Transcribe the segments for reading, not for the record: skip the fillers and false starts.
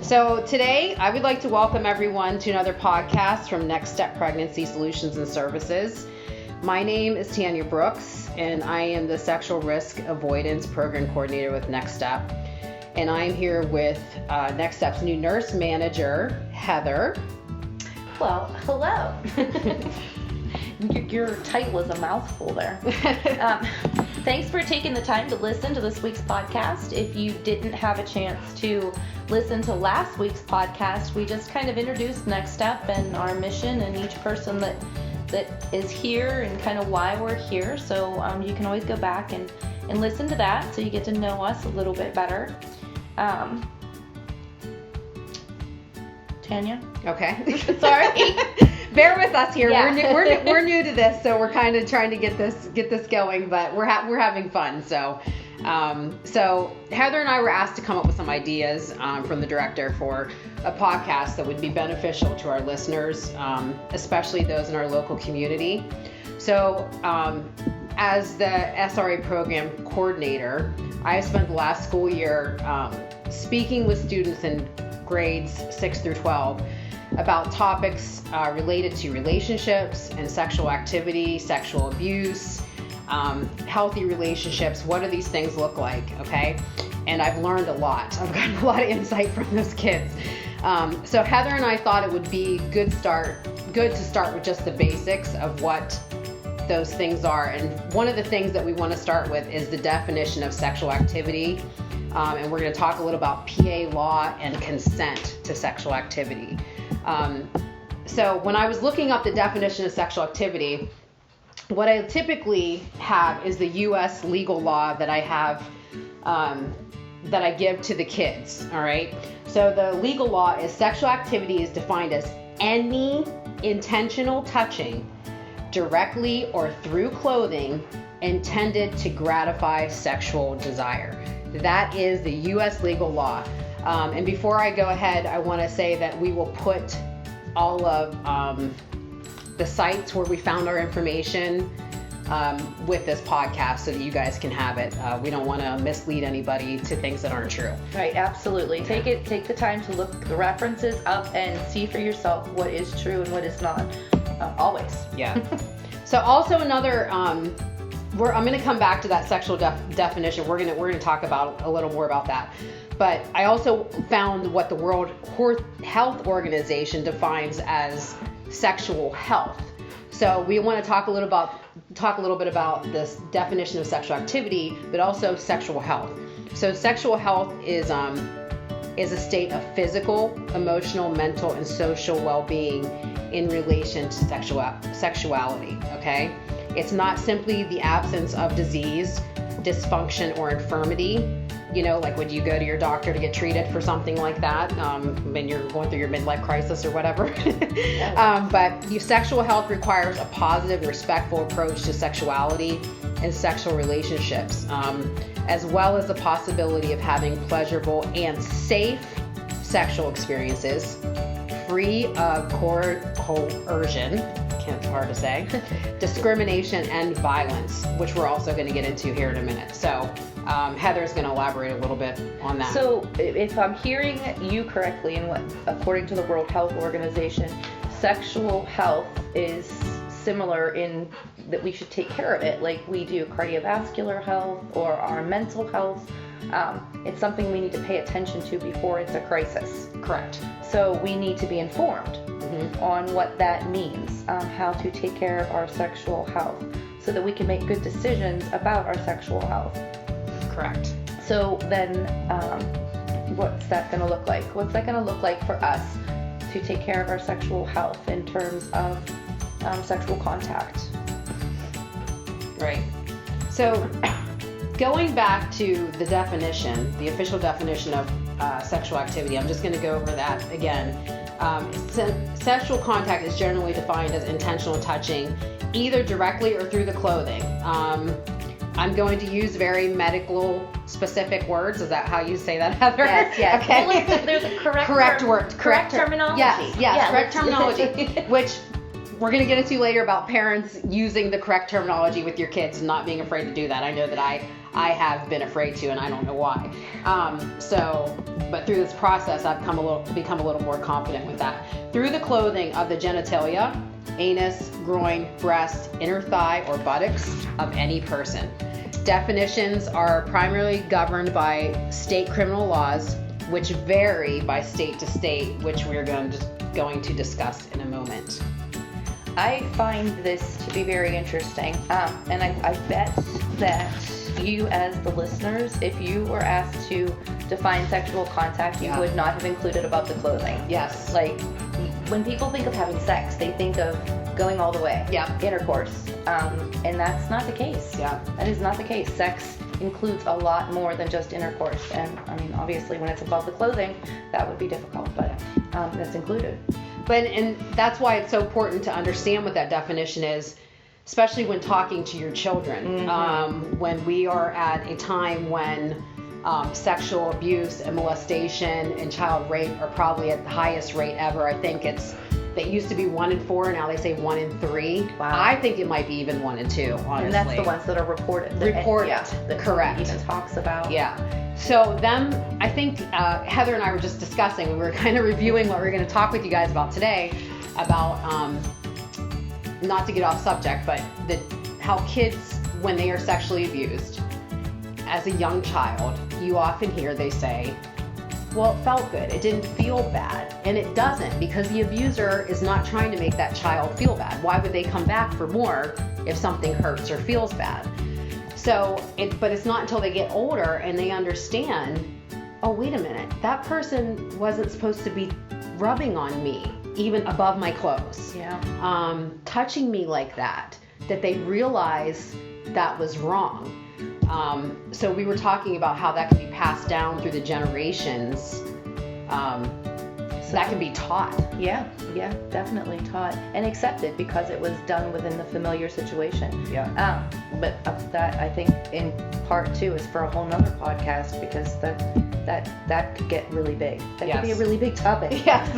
So today I would like to welcome everyone to another podcast from Next Step Pregnancy Solutions and Services. My name is Tanya Brooks, and I am the Sexual Risk Avoidance Program Coordinator with Next Step. And I'm here with Next Step's new nurse manager, Heather. Well, hello. Your title was a mouthful there. Thanks for taking the time to listen to this week's podcast. If you didn't have a chance to listen to last week's podcast, we just kind of introduced Next Step and our mission and each person that is here and kind of why we're here. So you can always go back and listen to that so you get to know us a little bit better. Tanya? Okay. Sorry. Bear with us here. Yeah. We're new to this, so we're kind of trying to get this going, but we're having fun. So Heather and I were asked to come up with some ideas from the director for a podcast that would be beneficial to our listeners, especially those in our local community. So as the SRA program coordinator, I spent the last school year speaking with students in grades 6 through 12 about topics related to relationships and sexual activity, sexual abuse, healthy relationships. What do these things look like? Okay. And I've learned a lot. I've gotten a lot of insight from those kids. So Heather and I thought it would be good to start with just the basics of what those things are. And one of the things that we want to start with is the definition of sexual activity. And we're going to talk a little about PA law and consent to sexual activity. So when I was looking up the definition of sexual activity, what I typically have is the U.S. legal law that I have, that I give to the kids. All right. So the legal law is sexual activity is defined as any intentional touching directly or through clothing intended to gratify sexual desire. That is the U.S. legal law. And before I go ahead, I want to say that we will put all of the sites where we found our information with this podcast so that you guys can have it. We don't want to mislead anybody to things that aren't true. Right, absolutely. Take the time to look the references up and see for yourself what is true and what is not. Always. Yeah. So also another, I'm going to come back to that sexual definition. We're going to talk about a little more about that. But I also found what the World Health Organization defines as sexual health. So we want to talk a little bit about this definition of sexual activity, but also sexual health. So sexual health is a state of physical, emotional, mental, and social well-being in relation to sexuality. Okay, it's not simply the absence of disease, dysfunction, or infirmity. You know, like when you go to your doctor to get treated for something like that, when you're going through your midlife crisis or whatever. But your sexual health requires a positive, respectful approach to sexuality and sexual relationships, as well as the possibility of having pleasurable and safe sexual experiences, free of coercion, it's hard to say, discrimination, and violence, which we're also going to get into here in a minute. So Heather's going to elaborate a little bit on that. So if I'm hearing you correctly, and what, according to the World Health Organization, sexual health is similar in that we should take care of it like we do cardiovascular health or our mental health. It's something we need to pay attention to before it's a crisis. Correct. So we need to be informed on what that means, how to take care of our sexual health so that we can make good decisions about our sexual health. Correct. So then what's that going to look like? What's that going to look like for us to take care of our sexual health in terms of sexual contact? Right. So going back to the definition, the official definition of sexual activity, I'm just going to go over that again. Sexual contact is generally defined as intentional touching, either directly or through the clothing. I'm going to use very medical specific words. Is that how you say that, Heather? Yes. Okay. Well, there's a correct word. Correct terminology. Yes, correct terminology, which we're going to get into later about parents using the correct terminology with your kids and not being afraid to do that. I know that I I have been afraid to, and I don't know why. But through this process, I've become a little more confident with that. Through the clothing of the genitalia, anus, groin, breast, inner thigh, or buttocks of any person. Definitions are primarily governed by state criminal laws, which vary by state to state, which we're going to discuss in a moment. I find this to be very interesting, and I bet that you as the listeners, if you were asked to define sexual contact, you would not have included about the clothing. Yes. Like, when people think of having sex, they think of going all the way. Yeah. Intercourse. And that's not the case. Yeah. That is not the case. Sex includes a lot more than just intercourse. And, I mean, obviously, when it's above the clothing, that would be difficult, but that's included. And that's why it's so important to understand what that definition is, especially when talking to your children. Mm-hmm. When we are at a time when sexual abuse and molestation and child rape are probably at the highest rate ever. I think they used to be 1 in 4, now they say 1 in 3. Wow. I think it might be even 1 in 2, honestly. And that's the ones that are reported. That correct. Even talks about. Yeah. So I think Heather and I were just discussing, we were kind of reviewing what we were going to talk with you guys about today, about, not to get off subject, but how kids, when they are sexually abused, as a young child, you often hear they say, well, it felt good. It didn't feel bad. And it doesn't, because the abuser is not trying to make that child feel bad. Why would they come back for more if something hurts or feels bad? But it's not until they get older and they understand, oh, wait a minute, that person wasn't supposed to be rubbing on me, even above my clothes. Yeah. Touching me like that they realize that was wrong. So we were talking about how that can be passed down through the generations. So that can be taught. Yeah, definitely taught and accepted because it was done within the familiar situation. Yeah. But that, I think, in part 2 is for a whole nother podcast, because that could get really big. That could be a really big topic. Yes.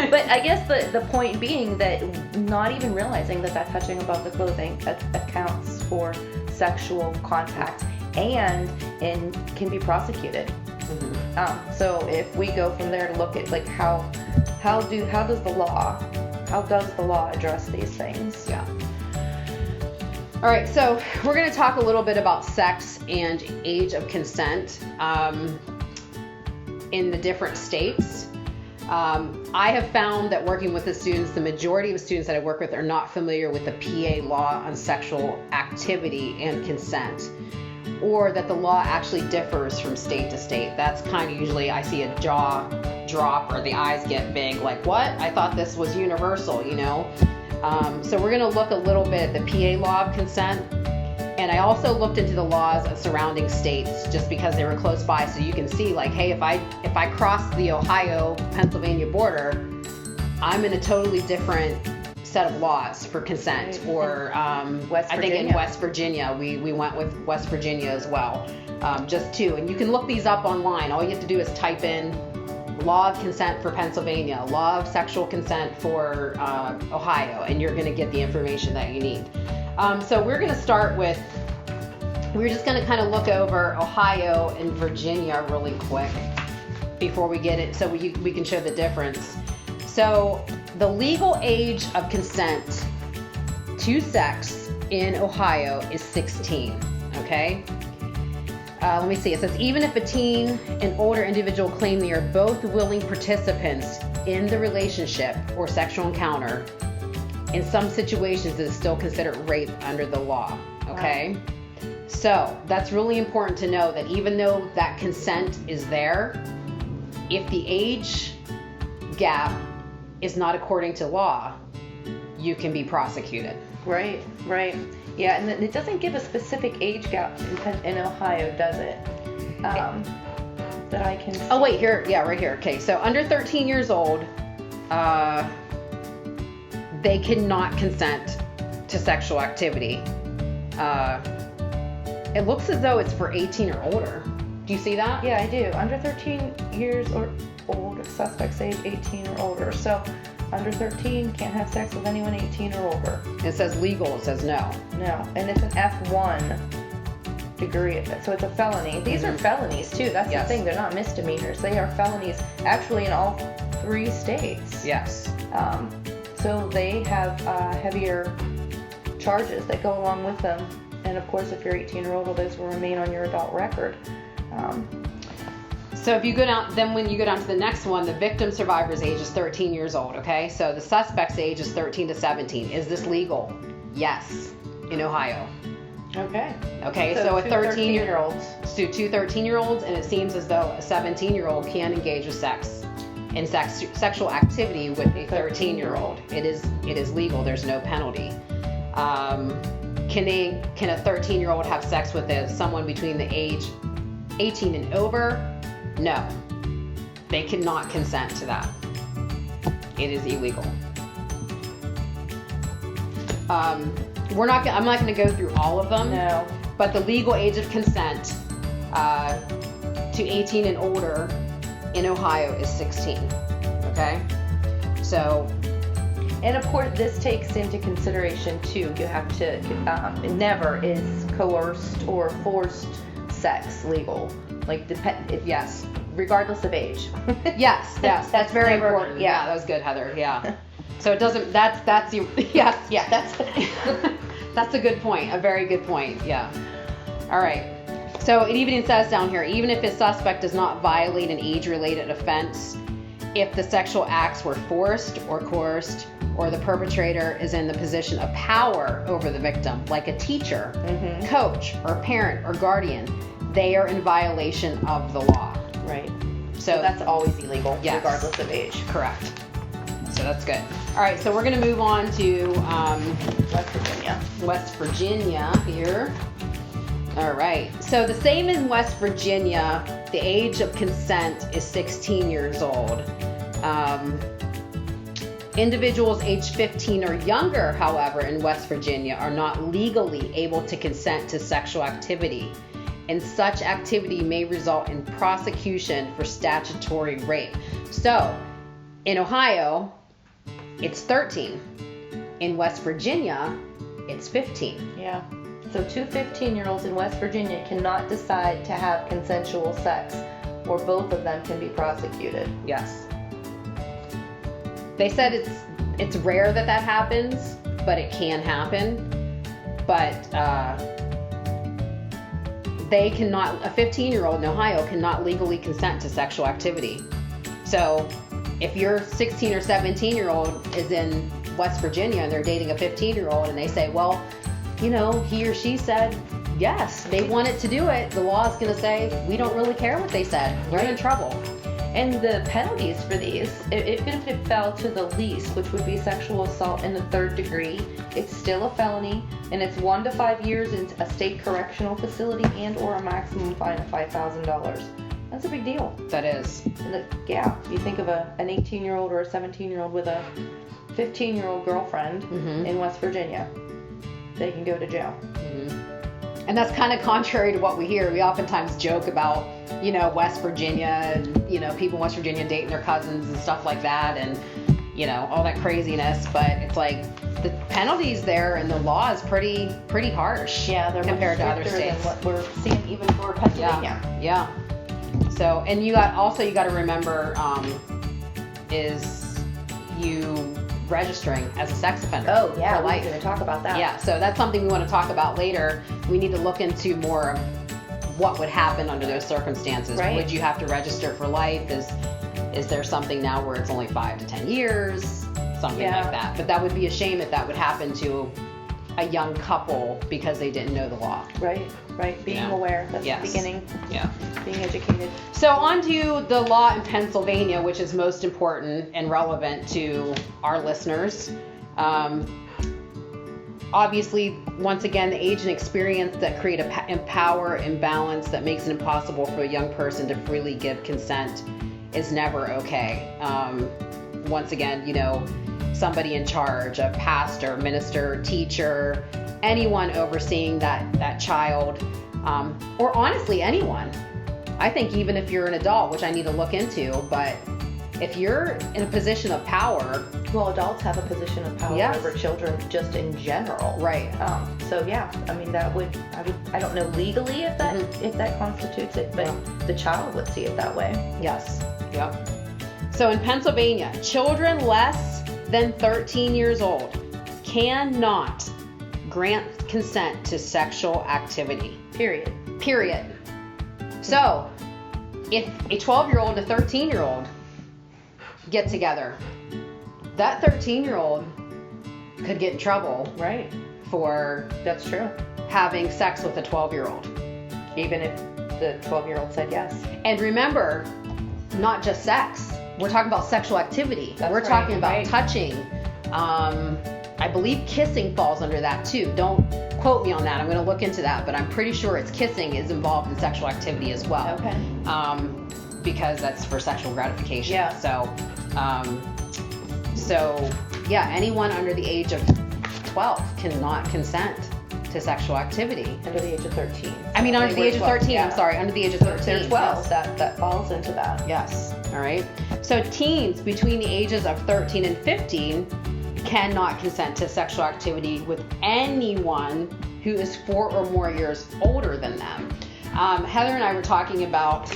But I guess the point being that not even realizing that touching above the clothing accounts for sexual contact and can be prosecuted. Mm-hmm. So if we go from there to look at like how does the law address these things? Yeah. All right, so we're going to talk a little bit about sex and age of consent in the different states. I have found that working with the students, the majority of students that I work with are not familiar with the PA law on sexual activity and consent, or that the law actually differs from state to state. That's kind of usually I see a jaw drop or the eyes get big, like, what? I thought this was universal, you know? So we're going to look a little bit at the PA law of consent. And I also looked into the laws of surrounding states just because they were close by, so you can see, like, hey, if I cross the Ohio-Pennsylvania border, I'm in a totally different set of laws for consent. Right. Or I think in West Virginia, we went with West Virginia as well, just 2. And you can look these up online. All you have to do is type in law of consent for Pennsylvania, law of sexual consent for Ohio, and you're going to get the information that you need. So we're just going to kind of look over Ohio and Virginia really quick before we get it, so we can show the difference. So the legal age of consent to sex in Ohio is 16, okay? Let me see. It says, even if a teen and older individual claim they are both willing participants in the relationship or sexual encounter, in some situations it is still considered rape under the law, okay? Wow. So that's really important to know, that even though that consent is there, if the age gap is not according to law, you can be prosecuted. Right. Yeah, and it doesn't give a specific age gap in Ohio, does it? That I can see. Oh, wait, here. Yeah, right here. Okay, so under 13 years old, they cannot consent to sexual activity. It looks as though it's for 18 or older. Do you see that? Yeah, I do. Under 13 years or old, suspects age 18 or older. So under 13 can't have sex with anyone 18 or older. It says legal. It says no. No, and it's an F1 degree offense. So it's a felony. These are felonies too. That's Yes. the thing. They're not misdemeanors. They are felonies actually in all 3 states. Yes. So they have heavier charges that go along with them. And of course, if you're 18-year-old, well, those will remain on your adult record. So if you go down, then when you go down to the next one, the victim survivor's age is 13 years old, okay? So the suspect's age is 13 to 17. Is this legal? Yes, in Ohio. Okay. Okay, so a 13-year-olds. So 2 13-year-olds, and it seems as though a 17-year-old can engage with sexual activity with a 13-year-old. It is legal. There's no penalty. Can a 13-year-old have sex with someone between the age 18 and over? No. They cannot consent to that. It is illegal. I'm not going to go through all of them. No. But the legal age of consent to 18 and older in Ohio is 16. Okay? So, and of course, this takes into consideration too. You have to never is coerced or forced sex legal. Like yes, regardless of age. yes, that's very never, important. Yeah, that was good, Heather. Yeah. So it doesn't. That's you. Yes. Yeah. That's a good point. A very good point. Yeah. All right. So it even says down here, even if a suspect does not violate an age-related offense, if the sexual acts were forced or coerced, or the perpetrator is in the position of power over the victim, like a teacher, coach, or parent, or guardian, they are in violation of the law. Right. So that's always illegal, yes, regardless of age. Correct. So that's good. All right, so we're going to move on to West Virginia here. All right. So the same in West Virginia, the age of consent is 16 years old. Individuals aged 15 or younger, however, in West Virginia are not legally able to consent to sexual activity, and such activity may result in prosecution for statutory rape. So, in Ohio, it's 13. In West Virginia, it's 15. Yeah. So 2 15-year-olds in West Virginia cannot decide to have consensual sex, or both of them can be prosecuted. Yes. They said it's rare that happens, but it can happen. But they cannot, a 15-year-old in Ohio cannot legally consent to sexual activity. So if your 16 or 17-year-old is in West Virginia and they're dating a 15-year-old and they say, well, you know, he or she said, yes, they wanted to do it, the law is going to say, we don't really care what they said. We're in trouble. And the penalties for these, even if it fell to the least, which would be sexual assault in the 3rd degree, it's still a felony, and it's 1 to 5 years in a state correctional facility and or a maximum fine of $5,000. That's a big deal. That is. Yeah, you think of an 18-year-old or a 17-year-old with a 15-year-old girlfriend in West Virginia, they can go to jail. And that's kind of contrary to what we hear. We oftentimes joke about, you know, West Virginia and, you know, people in West Virginia dating their cousins and stuff like that and, you know, all that craziness. But it's like the penalties there and the law is pretty harsh. Yeah, they're compared to other states. Than what we're seeing even for Pennsylvania. Yeah. So, and you got to remember is you registering as a sex offender. Oh, yeah, we're going to talk about that. Yeah, so that's something we want to talk about later. We need to look into more of what would happen under those circumstances. Right. Would you have to register for life? Is there something now where it's only 5 to 10 years? Something like that. But that would be a shame if that would happen to a young couple because they didn't know the law. Right. Being aware. That's the beginning. Yeah. Being educated. So on to the law in Pennsylvania, which is most important and relevant to our listeners. Obviously, once again, the age and experience that create a power imbalance that makes it impossible for a young person to freely give consent is never okay. Once again, you know, somebody in charge, a pastor, minister, teacher, anyone overseeing that child, or honestly anyone. I think even if you're an adult, which I need to look into, but if you're in a position of power, well, adults have a position of power Yes. over children just in general. right? So yeah, I mean I don't know legally if that constitutes it, but the child would see it that way. Yes. Yep. So in Pennsylvania, children less than 13 years old cannot grant consent to sexual activity. Period. So, if a 12-year-old and a 13-year-old get together, that 13-year-old could get in trouble Right. for That's true. having sex with a 12-year-old. Even if the 12-year-old said yes. And remember, not just sex. We're talking about sexual activity. That's We're talking about right. touching. I believe kissing falls under that too. Don't quote me on that. I'm going to look into that, but I'm pretty sure it's kissing is involved in sexual activity as well. Okay. Because that's for sexual gratification. Yeah. So yeah, anyone under the age of 12 cannot consent to sexual activity. Under the age of 13. I mean, under the age of 13. Yeah. I'm sorry, under the age of 13. They're 12. Yes. That falls into that. Yes. All right. So teens between the ages of 13 and 15 cannot consent to sexual activity with anyone who is 4 or more years older than them. Heather and I were talking about,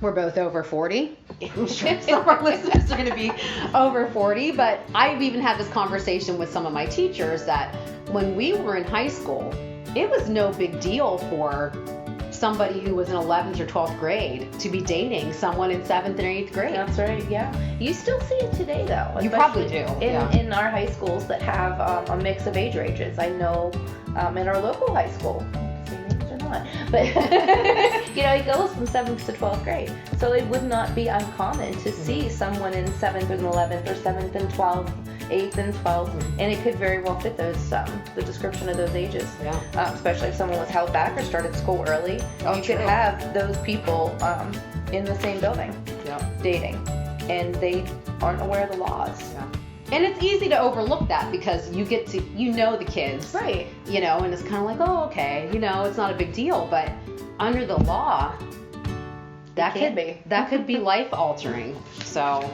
we're both over 40. I'm sure some of our listeners are going to be over 40, but I've even had this conversation with some of my teachers that when we were in high school, it was no big deal for somebody who was in 11th or 12th grade to be dating someone in 7th and 8th grade. That's right, yeah. You still see it today, though. You probably do, In our high schools that have a mix of age ranges. I know in our local high school, say names or not, but it goes from 7th to 12th grade. So it would not be uncommon to see someone in 7th and 11th or 7th and 12th, 8th and 12th, and it could very well fit those the description of those ages. Yeah. Especially if someone was held back or started school early. Oh, you true. could have those people in the same building dating, and they aren't aware of the laws. Yeah. And it's easy to overlook that because you get to, the kids. Right. And it's kind of like, oh, okay, it's not a big deal. But under the law, that could be life altering. So,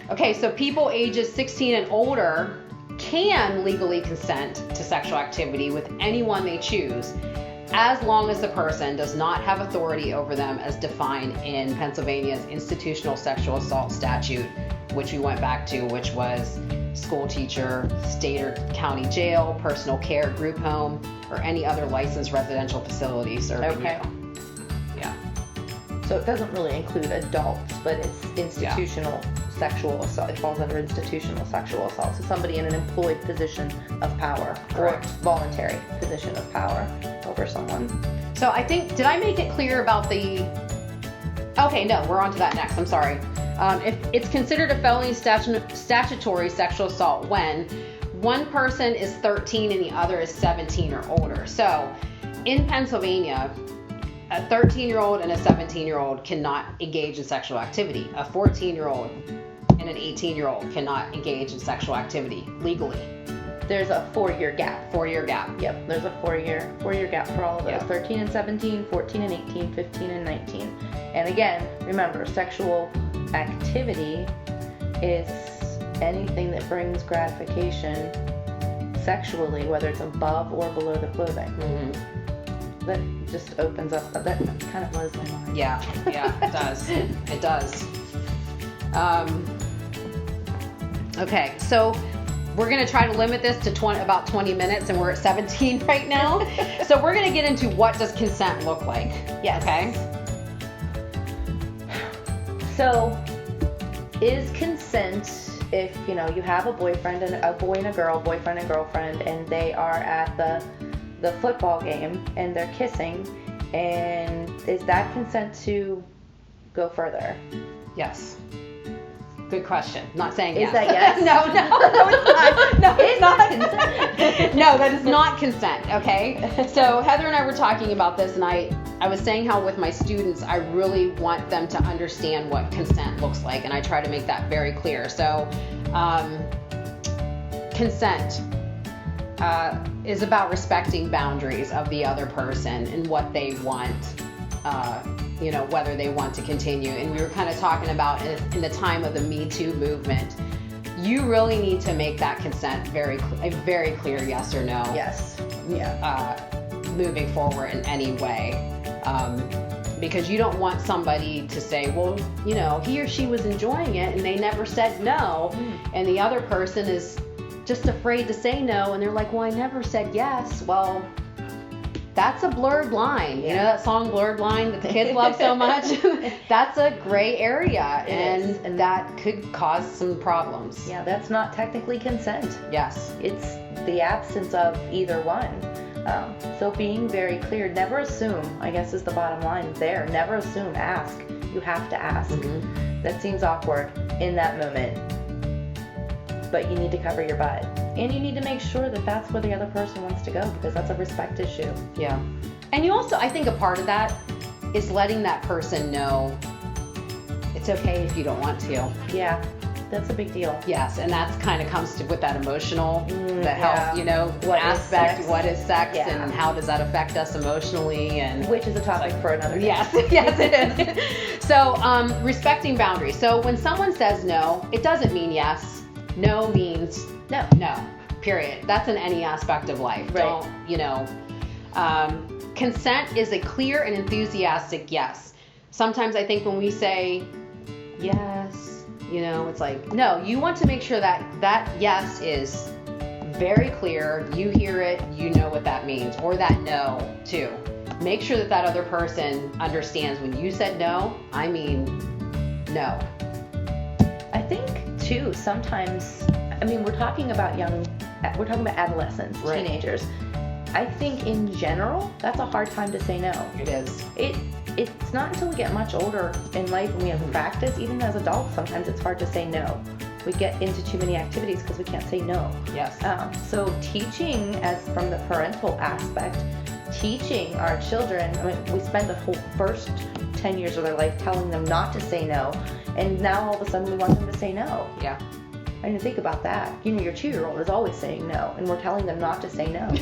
okay, so people ages 16 and older can legally consent to sexual activity with anyone they choose, as long as the person does not have authority over them as defined in Pennsylvania's institutional sexual assault statute, which we went back to, which was school teacher, state or county jail, personal care, group home, or any other licensed residential facility serving Okay. you. Yeah. So it doesn't really include adults, but it's institutional sexual assault. It falls under institutional sexual assault. So somebody in an employed position of power Correct. or voluntary position of power over someone. So I think, did I make it clear about the... Okay, no, we're on to that next. I'm sorry. If it's considered a felony statutory sexual assault when one person is 13 and the other is 17 or older. So in Pennsylvania, a 13-year-old and a 17-year-old cannot engage in sexual activity. A 14-year-old and an 18-year-old cannot engage in sexual activity legally. There's a 4-year gap. 4-year gap. Yep, there's a 4-year gap for all of those. Yeah. 13 and 17, 14 and 18, 15 and 19. And again, remember, sexual activity is anything that brings gratification sexually, whether it's above or below the clothing. Mm-hmm. That just opens up, that kind of blows my mind. Yeah, it does. It does. Okay, so we're going to try to limit this to about 20 minutes, and we're at 17 right now. So we're going to get into what does consent look like. Yes. Okay? So, is consent if, you have a boyfriend and a boy and a girl, boyfriend and girlfriend, and they are at the football game and they're kissing, and is that consent to go further? Yes. Good question. Not saying Is yes. that yes? No, it's not. No, it's Is not. that consent? No, that is not consent, okay? So Heather and I were talking about this, and I was saying how with my students, I really want them to understand what consent looks like, and I try to make that very clear. So consent is about respecting boundaries of the other person and what they want whether they want to continue. And we were kind of talking about in the time of the Me Too movement, you really need to make that consent a very clear yes or no. Yes. Yeah. Moving forward in any way. Because you don't want somebody to say, well, he or she was enjoying it and they never said no. And the other person is just afraid to say no. And they're like, well, I never said yes. Well, that's a blurred line. You know that song Blurred Line that the kids love so much? That's a gray area, and that could cause some problems. Yeah, that's not technically consent. Yes. It's the absence of either one. So being very clear, never assume, I guess is the bottom line there. Never assume, ask. You have to ask. Mm-hmm. That seems awkward in that moment. But you need to cover your butt. And you need to make sure that that's where the other person wants to go, because that's a respect issue. Yeah. And you also, I think a part of that is letting that person know it's okay if you don't want to. Yeah. That's a big deal. Yes, and that's kind of comes to with that emotional, the health, what aspect. Is what is sex, and how does that affect us emotionally, and which is a topic for another day. Yes, it is. So, respecting boundaries. So when someone says no, it doesn't mean yes. No means no. Period. That's in any aspect of life. Right. Consent is a clear and enthusiastic yes. Sometimes I think when we say yes, it's like, no, you want to make sure that yes is very clear. You hear it, you know what that means, or that no too. Make sure that other person understands when you said no, I mean no. I think too, sometimes, we're talking about adolescents, right. Teenagers. I think in general, that's a hard time to say no. It is. It's not until we get much older in life and we have practice, even as adults, sometimes it's hard to say no. We get into too many activities because we can't say no. Yes. So teaching, as from the parental aspect, teaching our children, we spend the whole first 10 years of their life telling them not to say no, and now all of a sudden we want them to say no. Yeah. I didn't think about that. Your 2-year-old is always saying no, and we're telling them not to say no.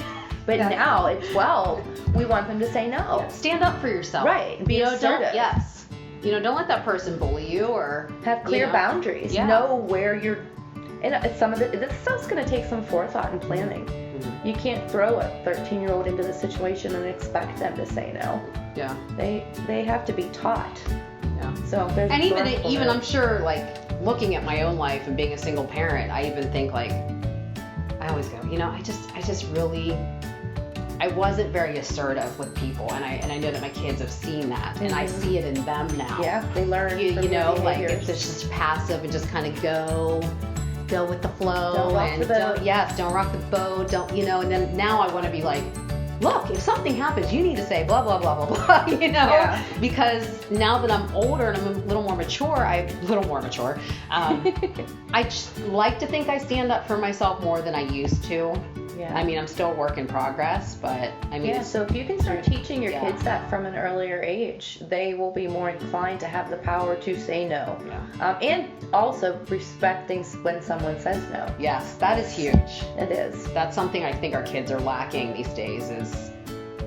But now at 12, we want them to say no. Yeah. Stand up for yourself. Right. Be assertive. Don't let that person bully you, or have clear boundaries. Yeah. Know where you're. And some of this stuff's going to take some forethought and planning. Mm-hmm. You can't throw a 13-year-old into the situation and expect them to say no. Yeah. They have to be taught. Yeah. So there's even I'm sure, like, looking at my own life and being a single parent, I even think, like, I always go, I just really, I wasn't very assertive with people, and I know that my kids have seen that, and I see it in them now. Yeah, they learn. Like it's just passive and just kind of go with the flow. Don't rock the boat. Don't rock the boat. And then now I want to be like, look, if something happens, you need to say blah blah blah blah blah. Yeah. Because now that I'm older and I'm a little more mature, I just like to think I stand up for myself more than I used to. Yeah. I'm still a work in progress, but so if you can start teaching your kids that from an earlier age, they will be more inclined to have the power to say no. Yeah. And also respecting when someone says no. Yes, that is huge. It is. That's something I think our kids are lacking these days, is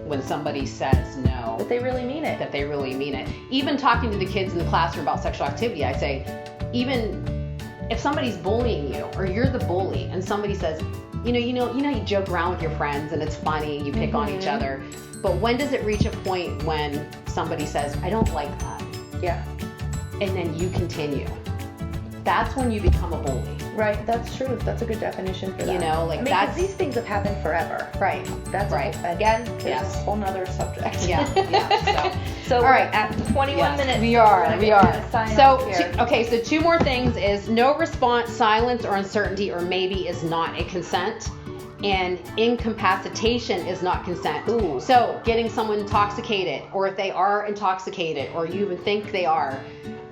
when somebody says no. That they really mean it. That they really mean it. Even talking to the kids in the classroom about sexual activity, I say, even if somebody's bullying you or you're the bully and somebody says, you joke around with your friends and it's funny, you pick on each other. But when does it reach a point when somebody says, I don't like that? Yeah. And then you continue. That's when you become a bully. Right, that's true. That's a good definition for that. That's, these things have happened forever. Right. That's right. Again, there's a whole nother subject. Yeah. So all right, at 21 minutes. We are. So 2 more things is no response, silence, or uncertainty, or maybe is not a consent. And incapacitation is not consent. Ooh. So getting someone intoxicated, or if they are intoxicated, or you even think they are,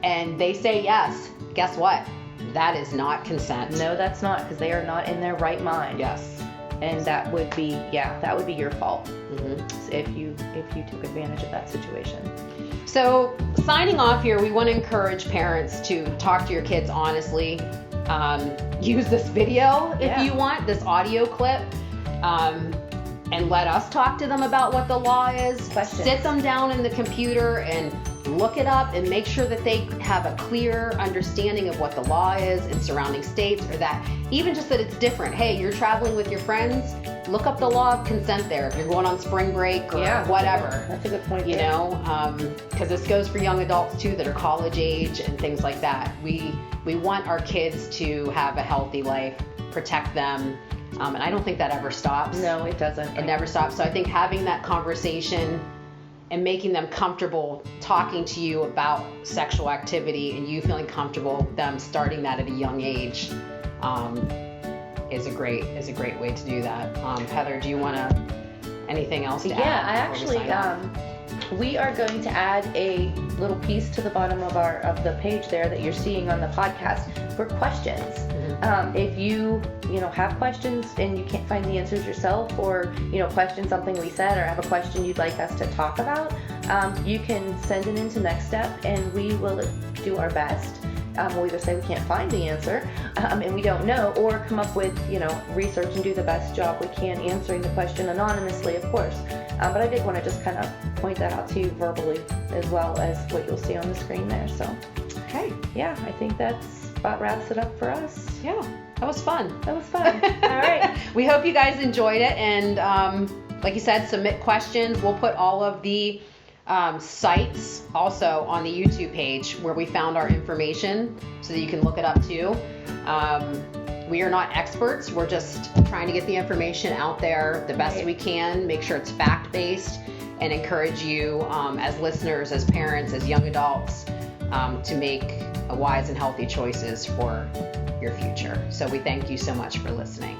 and they say yes, guess what? That is not consent. No, that's not, because they are not in their right mind. Yes. And that would be your fault. Mm-hmm. if you took advantage of that situation. So signing off here, we want to encourage parents to talk to your kids honestly. Use this video if you want, this audio clip, and let us talk to them about what the law is. Questions. Sit them down in the computer and look it up and make sure that they have a clear understanding of what the law is in surrounding states, or that even just that it's different. Hey, you're traveling with your friends, look up the law of consent there if you're going on spring break or whatever. That's a good point. You know, because this goes for young adults too that are college age and things like that. We want our kids to have a healthy life, protect them, and I don't think that ever stops. No, it doesn't. It never stops. So I think having that conversation and making them comfortable talking to you about sexual activity and you feeling comfortable with them starting that at a young age is a great way to do that. Heather, do you want anything else to add? Yeah, I actually we are going to add a little piece to the bottom of the page there that you're seeing on the podcast for questions. Mm-hmm. If you have questions and you can't find the answers yourself, or question something we said, or have a question you'd like us to talk about, you can send it into Next Step and we will do our best. We'll either say we can't find the answer and we don't know, or come up with research and do the best job we can answering the question anonymously, of course. But I did want to just kind of point that out to you verbally, as well as what you'll see on the screen there. So, okay, yeah, I think that's about wraps it up for us. Yeah, that was fun. All right. We hope you guys enjoyed it, and like you said, submit questions. We'll put all of the sites also on the YouTube page where we found our information so that you can look it up too. We are not experts. We're just trying to get the information out there the best we can, make sure it's fact-based, and encourage you as listeners, as parents, as young adults to make wise and healthy choices for your future. So we thank you so much for listening.